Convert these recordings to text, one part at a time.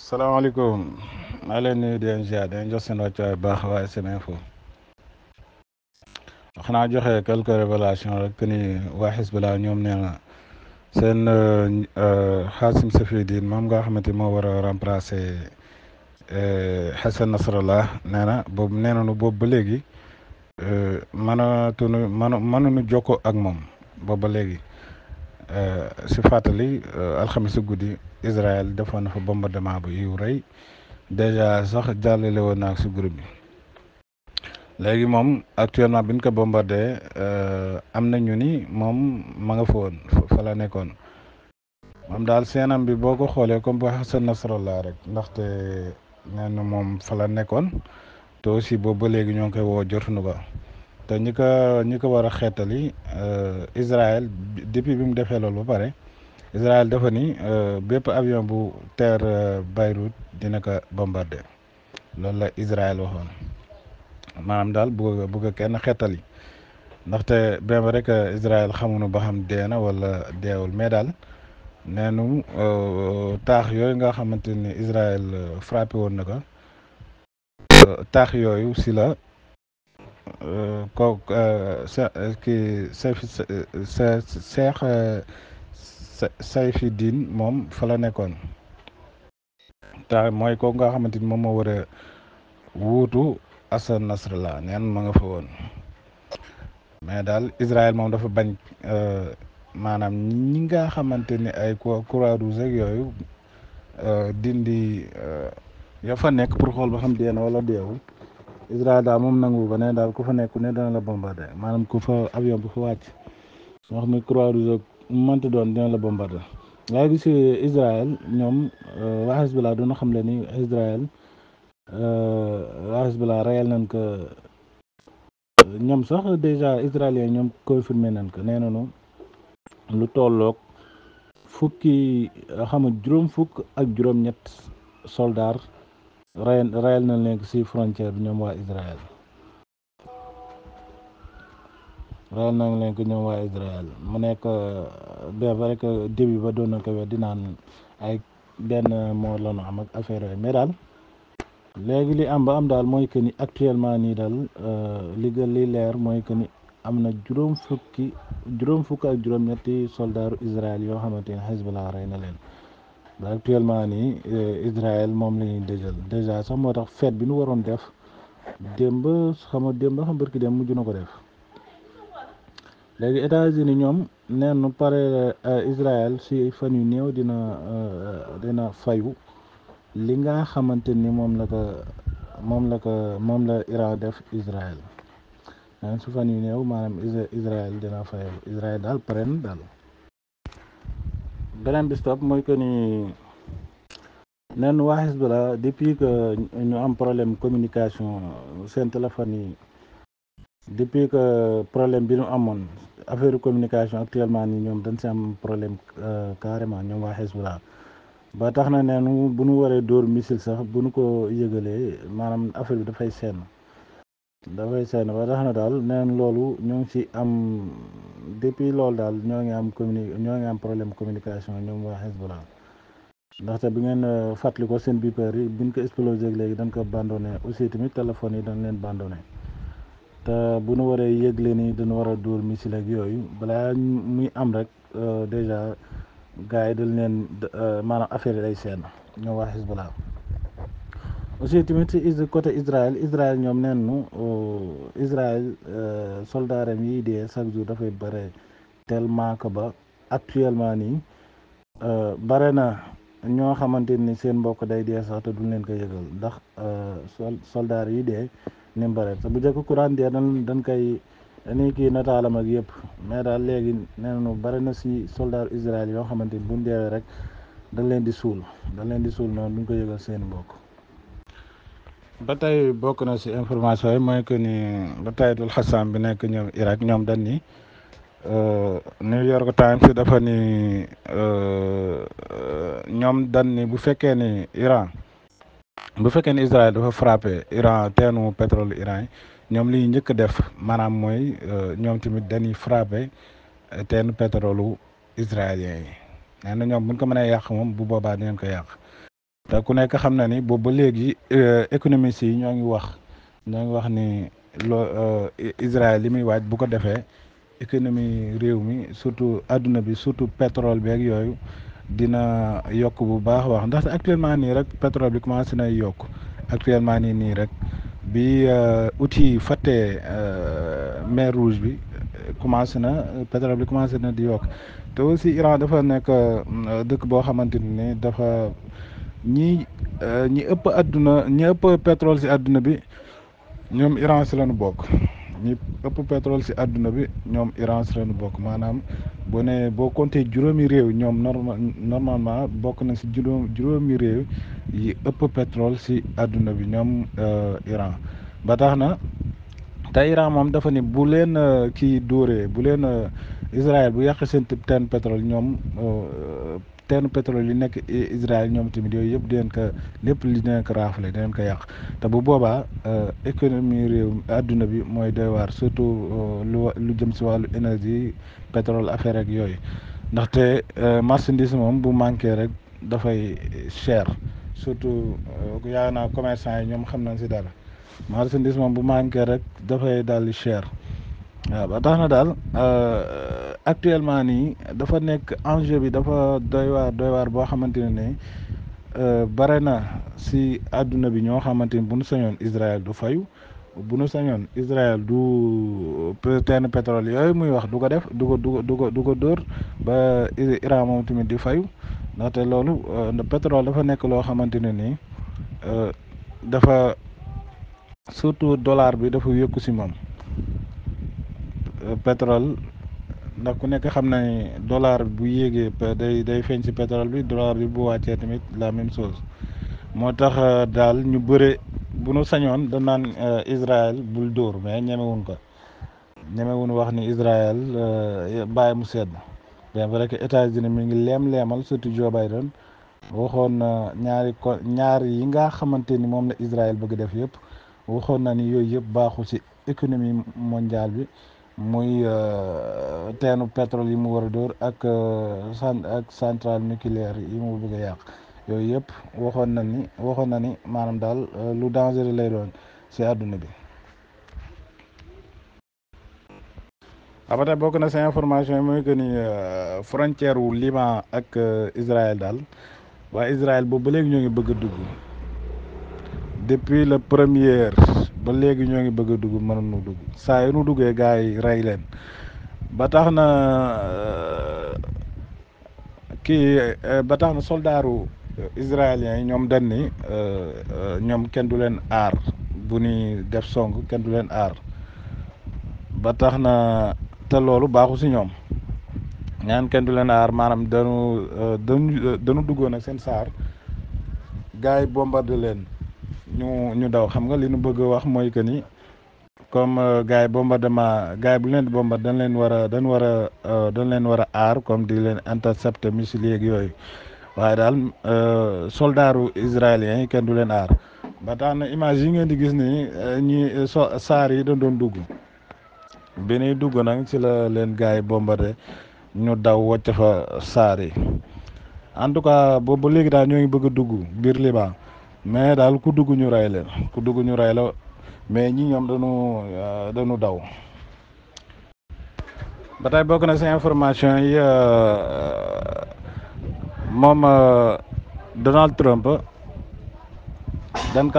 salaamaaleykum maa leen nuyu di leen ziar di leen jox seen wàccuwaay baax waaye seen info xanaa joxe quelques révélations rek que ni waa Hizbullah ñoom nee na seen Hassim Safieddine moom nga xamante ni moo war a remplacer Hassan Nasrallah nee na boobu nee nañu boobu ba léegi mënuñu jokkoo ak moom boobu ba léegi si fàttali alxames guddi Israël defoon na fa bombardement bu yu rëy dèjà sax jàllale woon naa si groupe bi. léegi moom actuellement bi ñu ko bombardé am na ñu ni moom ma nga fa woon fa la nekkoon moom daal seenam bi boo ko xoolee comme bu Hassan Nasrallah rek ndaxte nee na moom fa la nekkoon te aussi boobu ba léegi ñoo ngi koy woo jotuñu ko te ñi ko war a xeetali Israël depuis bi mu defee loolu ba pare Israël dafa ni bépp avion bu teer Beyrouth dina ko bombardé loolu la Israël waxoon. maanaam daal bëgg kenn xettali ndaxte benn rek Israël xamuñu ba xam dee na wala deewul mais daal neenu taax yooyu nga xamante ni Israël frappé woon na ko taax yooyu si la ko kii Safieddine moom fa la nekkoon taax mooy kooku nga xamante ni moom moo war a wuutu Hassan Nasrallah neen ma nga fa woon mais daal Israël moom dafa bañ maanaam ñi nga xamante ni ay Croix-Rouge ak yooyu dindi ya fa nekk pour xool ba xam dee na wala deewul Israël daal moom nangu ba ne daal ku fa nekk ne dana la bombardé maanaam ku fa avion bu fa wàcc soo xam ne Croix-Rouge ak mënta doon dina la bombardé léegi si Israël ñoom waa Hezbollah doona xam le ni Israël waa Hezbollah reyal nañ ko ñoom sax déjà israélien ñoom confirmé nañ ko nee nañu lu tolloog fukki xam nga juróom fukk ak juróom-ñett soldat reyal nañ leen ko si frontière bi ñoom waa Israël reyal nañ leen ko ñoom waa Israël mu nekk bien vrai que début ba doon na ko wet di naan ay benn moo la ñu am ak affaire yooyu mais daal léegi li am ba am daal mooy que ni actuellement nii daal li leer mooy que ni am na juróom fukk ak juróom-ñetti soldaaru Israël yoo xamante ne Hezbollah rey na leen ba actuellement nii Israël moom la ñuy dëjal déjà sax moo tax fête bi nu waroon def démb xam barki dem mujj na ko def léegi États-Unis ñoom neen nu pare Israël si fan yu néew dina fayu li nga xamante ni moom la Iran def Israël neen su fan yu néew maanaam Israël dina fayu Israël daal pare na daal beneen bi stop mooy que ni neen waa Hezbollah depuis que ñu am problème communication seen téléphone yi depuis que problème bi ñu amoon affaire communication actuellement nii ñoom dañ si am problème carrément ñoom waa Hezbollah ba tax na neenu bu ñu waree dóor missile sax bu ñu ko yëgalee maanaam affaire bi dafay seen ba tax na daal neen loolu ñoo ngi si am depuis loolu daal ñoo ngi am problème communication ñoom waa Hezbollah ndaxte bi ngeen fàttali ko seen bippeur yi biñ ko explosé léegi dañ ko abandonné aussi tamit téléphone yi dañ leen abandonné te bu ñu waree yëgle ni dañu war a dóor missile ak yooyu balaa muy am rek déjà gars yi dañ leen maanaam affaire yi day seen ñoo waa Hezbollah aussi tamit si côté Israël ñoom neen nu Israël soldaaram yi dee chaque jour dafay bare tellement que ba actuellement nii bare na ñoo xamante ni seen mbokk day dee sax te duñ leen ko yëgal ndax soldaar yi dee ni mu bare te bu njëkk courant dee dañ koy dañuy kii nataalam ak yëpp mais daal léegi nee nañu bare na si soldat Israël yoo xamante ni buñ deewee rek dañ leen di suul noonu duñ ko yëgal seen mbokk. ba tey bokk na si information yi mooy que ni ba tey dul Xassam bi nekk ñoom Irak ñoom dañ ni New York Times dafa ni ñoom dañ ni bu fekkee ni Israël dafa frappé Iran teenu pétrole Iran yi ñoom li njëkk a def maanaam mooy ñoom tamit dañuy frappé teenu pétrole israélien yi nee na ñoom buñ ko mënee yàq moom bu boobaa dinañ ko yàq te ku nekk xam na ni boobu ba léegi économistes yi ñoo ngi wax ni Israël li muy waaj bu ko defee économie réew mi surtout adduna bi surtout pétrole bi ak yooyu dina yokk bu baax wax ndaxte actuellement nii rek pétrole bi commencé na yokk actuellement nii rek bi outil fàttee mer Rouge bi commencé na pétrole bi commencé na di yokk te aussi Iran dafa nekk dëkk boo xamante ni dafa ñi ëpp pétrole si àdduna bi ñoom Iran si lañu bokk ñi ëpp pétrole si àdduna bi ñoom Iran si lañu bokk maanaam boo compté juróomi réew ñoom normalement bokk na si juróomi réew yi ëpp pétrole si àdduna bi ñoom Iran ba tax na te Iran moom dafa ni bu leen kii dóoree bu leen Israël bu yàq seen teen pétrole ñoom teenu pétrole yi nekk Israël ñoom tamit yooyu yëpp dinañ ko lépp li dinañ ko raafale dinañ ko yàq te bu boobaa économie réew àdduna bi mooy doy waar surtout lu jëm si wàllu énergie pétrole affaire ak yooyu ndaxte marchandise moom bu manqué rek dafay cher surtout yaa naa commerçant yi ñoom xam nañ si dara marchandise moom bu manqué rek dafay daal di cher waaw ba tax na daal actuellement nii dafa nekk enjeu bi dafa doy waar boo xamante ne ni bare na si àdduna bi ñoo xamante ni bu nu sañoon Israël du fayu bu nu sañoon Israël du teen pétrole yooyu muy wax du ko def du ko dóor ba Iran moom tamit di fayu ndaxte loolu pétrole dafa nekk loo xamante ne nii dafa surtout dollar bi dafa yokku si moom pétrole ndax ku nekk xam na ni dollar bu yéegee day feeñ ci pétrole bi dollar bi bu wàccee tamit la même chose moo tax daal ñu bëre bu nu sañoon da naan Israël bul dóor mais ñemewuñ wax ni Israël bàyyi mu sedd bien vrai que États-Unis mi ngi leemal surtout Joe Biden waxoon na ñaar yi nga xamante ni moom la Israël bëgg def yëpp waxoon na ni yooyu yëpp baaxu ci économie mondiale bi muy teenu pétrole yi mu war a dóor ak centrale nucléaire yi mu bëgg a yàq yooyu yëpp waxoon na ni maanaam daal lu dangereux lay doon ci àdduna bi. après bokk na ci information yi mooy que ni frontière wu Liban ak Israël daal waa Israël boobu ba léegi ñoo ngi bëgg a dugg depuis le premier ba léegi ñoo ngi bëgg a dugg mënuñu dugg saa yu nu duggee gars yi rey leen ba tax na soldaaru israéliens yi ñoom dañ ni ñoom kenn du leen aar bu ni def song kenn du leen aar ba tax na te loolu baaxu si ñoom ñaan kenn du leen aar maanaam dañu duggoon ak seen saar gars yi bombardé leen ñu daw xam nga li nu bëgg a wax mooy que ni comme gars yi bombardement gars yi bu leen di bombardé dañ leen war a aar comme di leen intercepter missile yeeg yooyu waaye daal soldaaru israéliens yi kenn du leen aar ba tax na image yi ngeen di gis ni saar yi dañ doon dugg bi ñuy dugg nag ci la leen gars yi bombardé ñu daw wàcc fa saar yi en tout cas boobu ba léegi daal ñoo ngi bëgg a dugg biir Liban mais daal ku dugg ñu rey la mais ñi ñoom dañu daw ba tey bokk na ci information yi moom Donald Trump dañ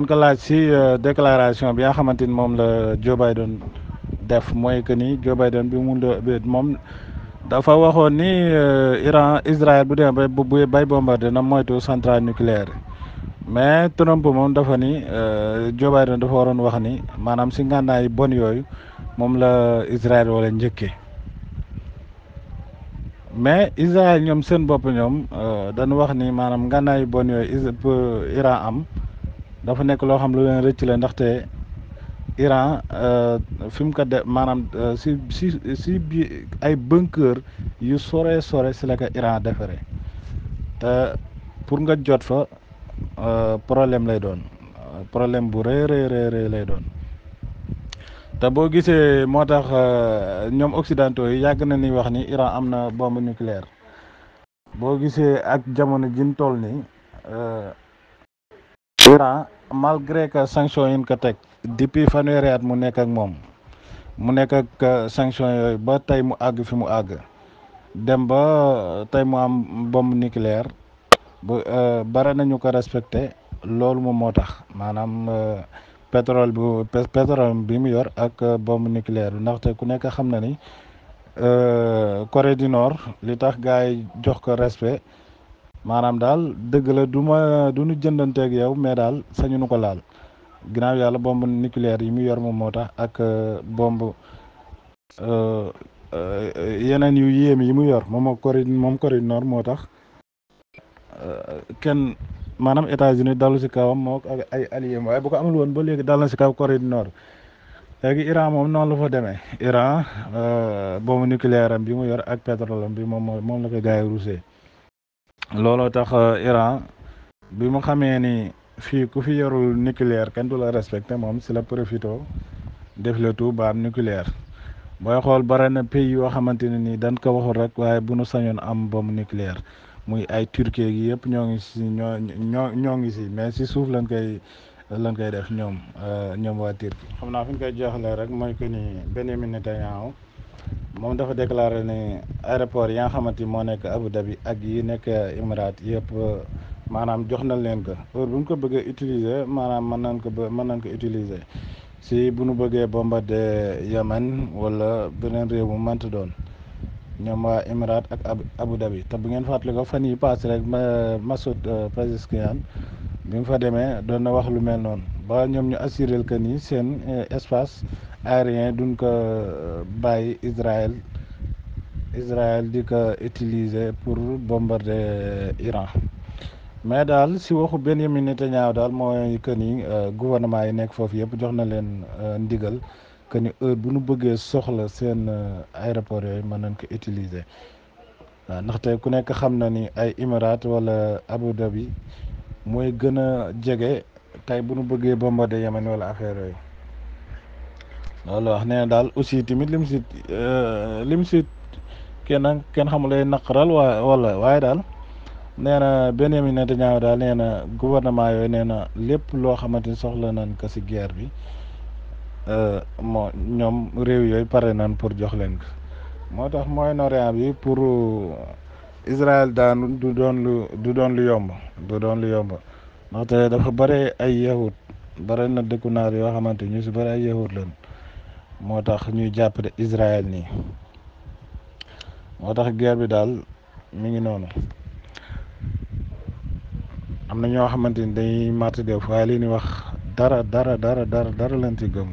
ko laaj ci déclaration bi nga xamante ni moom la Joe Biden def mooy que ni Joe Biden moom dafa waxoon ni Israël bu demee bay bombardé na moytu centrale nucléaire mais Trump moom dafa ni Joe Biden dafa waroon wax ni maanaam ci ngànnaay bon yooyu moom la Israël wala njëkkee mais Israël ñoom seen bopp ñoom dañu wax ni maanaam ngànnaay bon yooyu Iran am dafa nekk loo xam lu leen rëcc la ndaxte Iran fi mu ko def maanaam si bi ay bunker yu sore si la ko Iran defaree te pour nga jot fa problème lay doon problème bu rëy lay doon te boo gisee moo tax ñoom occidentaux yi yàgg na ni wax ni Iran am na bombe nucléaire boo gisee ak jamono jin toll nii Iran malgré que sanction yi ñu ko teg depuis fanweeri at mu nekk ak moom mu nekk ak sanction yooyu ba tey mu àgg fi mu àgg dem ba tey mu am bombe nucléaire bu bare nañu ko respecté loolu moom moo tax maanaam pétrole bi mu yor ak bombe nucléaire bi ndaxte ku nekk xam na ni Corée du Nord li tax gars yi jox ko respect maanaam daal dëgg la du ñu jëndanteeg yow mais daal sañu nu ko laal ginnaaw yàlla bombe nucléaire yi mu yor moom moo tax ak bombe yeneen yu yéem yi mu yor moom Corée du Nord moo tax kenn maanaam États-Unis dalu si kawam moo ak ay alliés waaye bu ko amul woon ba léegi dal na si kaw Corée du Nord léegi Iran moom noonu la fa demee Iran bombe nucléaire am bi mu yor ak pétrole am bi moom la ko gars yi rusee looloo tax Iran bi mu xamee ni fii ku fi yorul nucléaire kenn du la respecté moom si la profito def le tout ba am nucléaire booy xool bare na pays yoo xamante ne nii dañ ko waxul rek waaye bu nu sañoon am bombe nucléaire muy ay Turquie gi yëpp ñoo ngi si mais si suuf lañ koy def ñoom waa Turquie. xam naa fi ñu koy jeexalee rek mooy que ni Benjamin Netanyahu moom dafa déclaré ne aéroport yi nga xamante ni moo nekk Abu Dhabi ak yi nekk Émirats yëpp maanaam jox nañ leen ko heure bu ñu ko bëggee utiliser maanaam mën nañ ko utiliser si bu ñu bëggee bombarder Yemen wala beneen réew mu mënti doon ñoom waa Émirats ak Abu Dhabi te bu ngeen fàttali ko fan yi paase rek Masoud Pezeshkian bi mu fa demee doon na wax lu mel noonu ba ñoom ñu assuré que ni seen espace aérien duñ ko bàyyi Israël di ko utiliser pour bombarder Iran mais daal si waxu Benjamin Netanyahu daal mooy que ni gouvernement yi nekk foofu yëpp jox na leen ndigal que ni heure bu nu bëggee soxla seen aéroport yooyu mën nañ ko utiliser waaw ndaxte ku nekk xam na ni ay Émirats wala Abu Dhabi mooy gën a jege tey bu nu bëggee bombarder Yemen wala affaire yooyu loolu wax nee na daal aussi tamit lim si kenn xamulay naqaral waaye daal nee na Benjamin Netanyahu daal nee na gouvernement yooyu nee na lépp loo xamante ni soxla nañ ko si guerre bi ñoom réew yooyu pare nañ pour jox leen ko moo tax Moyen-Orient bi pour Israël daan du doon lu yomb ndaxte dafa bare ay yahut bare na dëkku naar yoo xamante ñu si bare ay yahut lañ moo tax ñuy jàppale Israël nii moo tax guerre bi daal mi ngi noonu am na ñoo xamante ni dañuy màtt def waaye li ñuy wax dara lañ ci gëm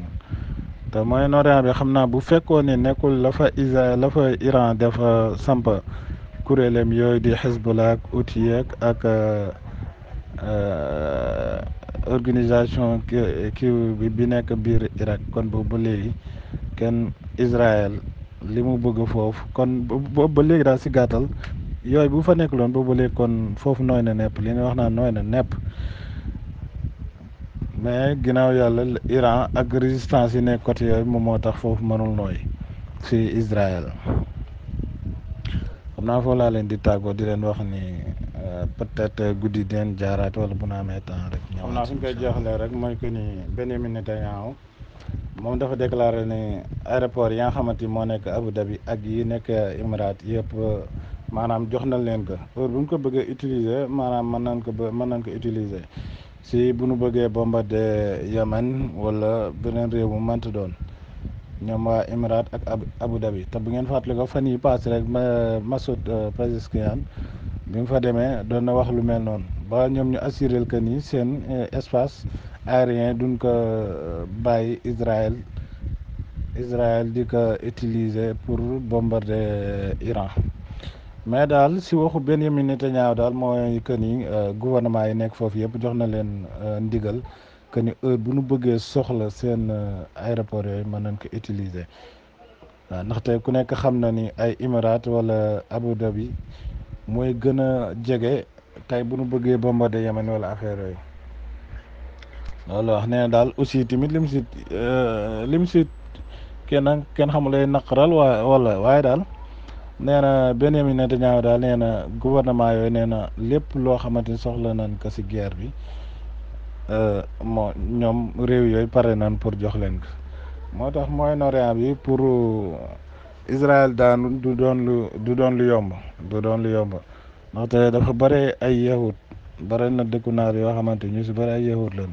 te Moyen-Orient bi xam naa bu fekkoon ne nekkul la fa Iran dafa samp kuréelam yooyu di Hezbollah ak Houthi ak organisation kii bi nekk biir Irak kon boobu ba léegi kenn Israël li mu bëgg foofu kon boobu ba léegi daal si gàttal yooyu bu fa nekk loon boobu ba léegi kon foofu nooy na nepp li ñuy wax naa nooy na nepp mais ginnaaw yàlla Iran ak résistance yi nekk côté yooyu moom moo tax foofu mënul nooy si Israël xam naa foofu laa leen di tàggoo di leen wax ni peut-être guddi di leen jaaraat wala bu na amee temps rek. xam naa fi ñu koy jeexalee rek mooy que ni Benjamin Netanyahu moom dafa déclaré ne aéroport yi nga xamante ni moo nekk Abu Dhabi ak yi nekk Émirats yëpp maanaam jox nañ leen ko heure bu ñu ko bëggee utiliser maanaam mën nañ ko utiliser si bu ñu bëggee bombarder Yemen wala beneen réew mu mënti doon ñoom waa Émirats ak Abu Dhabi te bu ngeen fàttali ko fan yi paase rek Masoud Pezeshkian bi mu fa demee doon na wax lu mel noonu ba ñoom ñu assuré que ni seen espace aérien duñ ko bàyyi Israël di ko utiliser pour bombarder Iran mais daal si waxu Benjamin Netanyahu daal mooy que ni gouvernement yi nekk foofu yëpp jox na leen ndigal que ni heure bu nu bëggee soxla seen aéroport yooyu mën nañ ko utiliser waaw ndaxte ku nekk xam na ni ay Émirats wala Abu Dhabi mooy gën a jege tey bu nu bëggee bombarder Yemen wala affaire yooyu loolu wax nee na daal aussi tamit lim si kenn xamulay naqaral waaye daal nee na Benyamin Netanyahu daal nee na gouvernement yooyu nee na lépp loo xamante ni soxla nañ ko ci guerre bi moo ñoom réew yooyu pare nañ pour jox leen ko moo tax Moyen-Orient bi pour Israël daanu du doon lu yomb ndaxte dafa bare ay yahut bare na dëkku naar yoo xamante ñu ci bare ay yahut lañ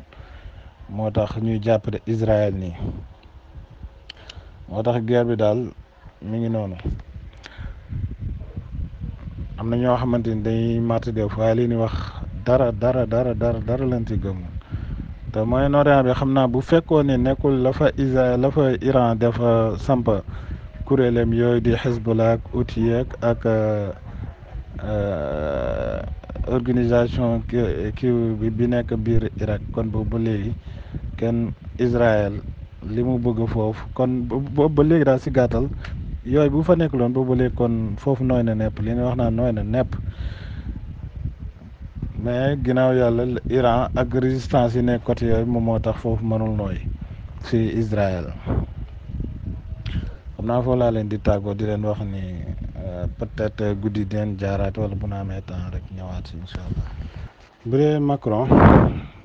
moo tax ñuy jàppale Israël nii moo tax guerre bi daal mi ngi noonu am na ñoo xamante ni dañuy màtt def waaye li ñuy wax dara lañ ci gëm te Moyen-Orient bi xam naa bu fekkoon ne nekkul la fa Iran dafa samp kuréelam yooyu di Hezbollah ak Houthi ak organisation kii bi nekk biir Irak kon boobu ba léegi kenn Israël li mu bëgg foofu kon boobu ba léegi daal ci gàttal yooyu bu fa nekk loon boobu ba léegi kon foofu nooy na nepp li ñuy wax naa nooy na nepp mais ginnaaw yàlla Iran ak résistance yi nekk côté yooyu moom moo tax foofu mënul nooy ci Israël xam naa foofu laa leen di tàggoo di leen wax ni peut-être guddi di leen jaaraat wala bu na amee temps rek ñëwaat si incha allah. bu dee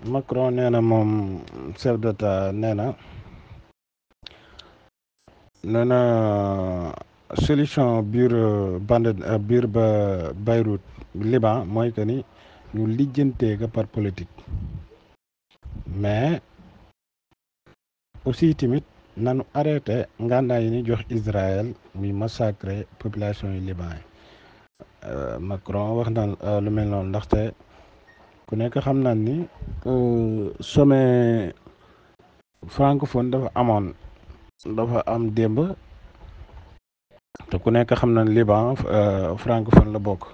Macron nee na moom chef d'État nee na solution biir ba Beyrouth Liban mooy que ni ñu lijjantee ko par politique mais aussi tamit nanu arrêté ngànnaay yi ni jox Israël muy massacrer population yi Liban yi Macron wax na lu mel noonu ndaxte ku nekk xam na ni sommet francophone dafa am démb te ku nekk xam na Liban francophone la bokk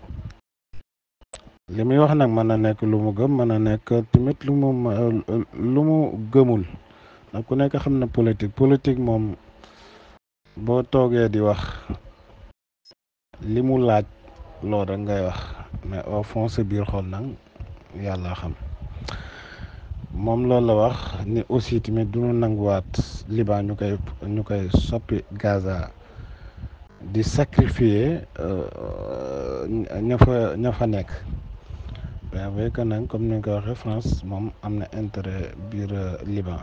li muy wax nag mën na nekk lu mu gëm mën na nekk tamit lu mu gëmul nag ku nekk xam na politique moom boo toogee di wax li mu laaj loolu rek ngay wax mais au fond sa biir xol nag yàlla xam moom loolu la wax ni aussi tamit du ñu nanguwaat Liban ñu koy soppi Gaza di sacrifier ña fa nekk mais avec nag comme ni nga ko waxee France moom am na intérêt biir Liban